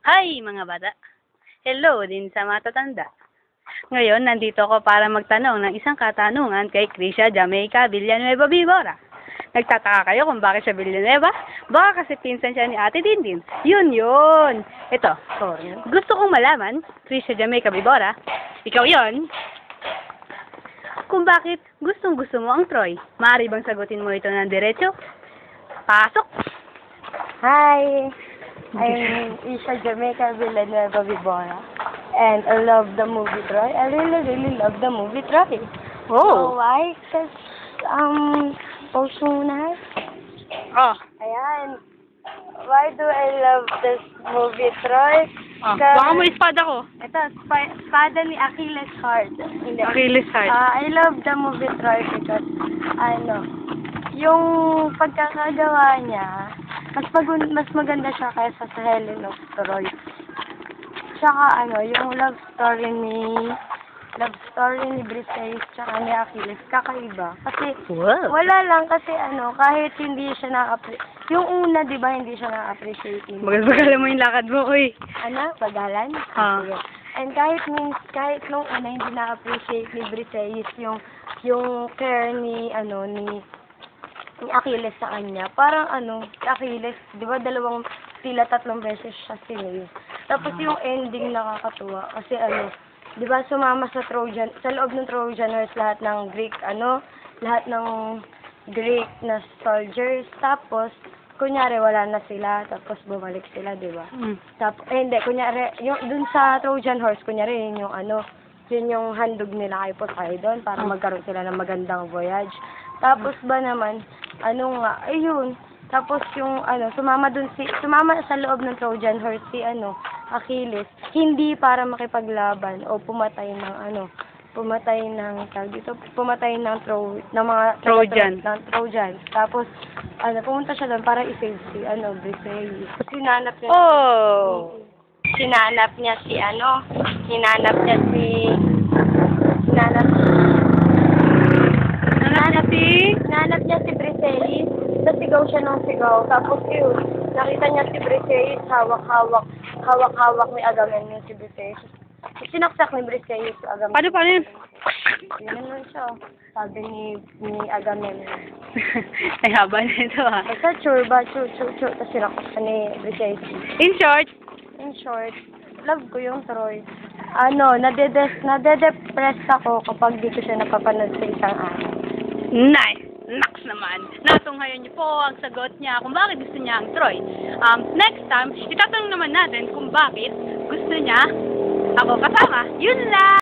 Hi mga bata! Hello din sa matatanda. Ngayon, nandito ako para magtanong ng isang katanungan kay Krisha Jamaica Villanueva Vivora. Nagtataka kayo kung bakit siya Villanueva? Baka kasi pinsan siya ni Ate Dindin. Yun! Ito, gusto kong malaman, Krisha Jamaica Vivora, ikaw yon, kung bakit gustong-gusto mo ang Troy. Maaari bang sagutin mo ito ng diretso? Pasok! Hi, I'm Isha Jamaica Villanueva Vivora, and I love the movie Troy. I really love the movie Troy. Oh! So why? Because, post muna. Oh! Ayan. Why do I love this movie Troy? Oh, baka mo espada ko. Ito, espada ni Achilles Heart. Hindi. Achilles Heart. I love the movie Troy because, yung pagkakagawa niya, mas maganda siya kaysa sa Helen of Troy. Tsaka yung love story ni Briseis tsaka ni Achilles, kakaiba. Kasi, Wow. wala lang kasi kahit hindi siya yung una, di ba, hindi siya na-appreciate. Bagal-bagalan mo yung lakad mo, uy. Bagalan? Ah. Sige. And kahit nung una, hindi na-appreciate ni Briseis yung care ni Achilles sa kanya. Parang si Achilles, di ba, tatlong beses siya sinave. Tapos yung ending nakakatuwa. Kasi di ba, sumama sa loob ng Trojan Horse lahat ng Greek na soldiers. Tapos, kunyari wala na sila, tapos bumalik sila, di ba? Hindi, kunyari, dun sa Trojan Horse, kunyari, yun yung handog nila kay Poseidon para magkaroon sila ng magandang voyage. Tapos ba naman, ayun. Tapos yung, sumama sa loob ng Trojan Horse si, Achilles, hindi para makipaglaban o pumatay ng mga Trojan. Tapos, pumunta siya doon para i-save si, Briseis. Sinanap niya. Oh! Hinanap niya si Briseis. Sigaw siya ng sigaw. Tapos yun, nakita niya si Briseis, hawak-hawak ni Agamemnon si Briseis. Sinaksak ni Briseis si Agamemnon. Paano yun? Yun siya. Sabi ni Agamemnon. Ay, haba na ito, ha? Basta tapos sinaksak siya ni Briseis. In short, Love ko yung Troy. Nade-depress ako kapag di ko siya napapanood sa isang araw. nice! Naks naman. Natunghayan niyo po ang sagot niya kung bakit gusto niya ang Troy. Next time, itatanong naman natin kung bakit gusto niya ako kasama. Yun lang!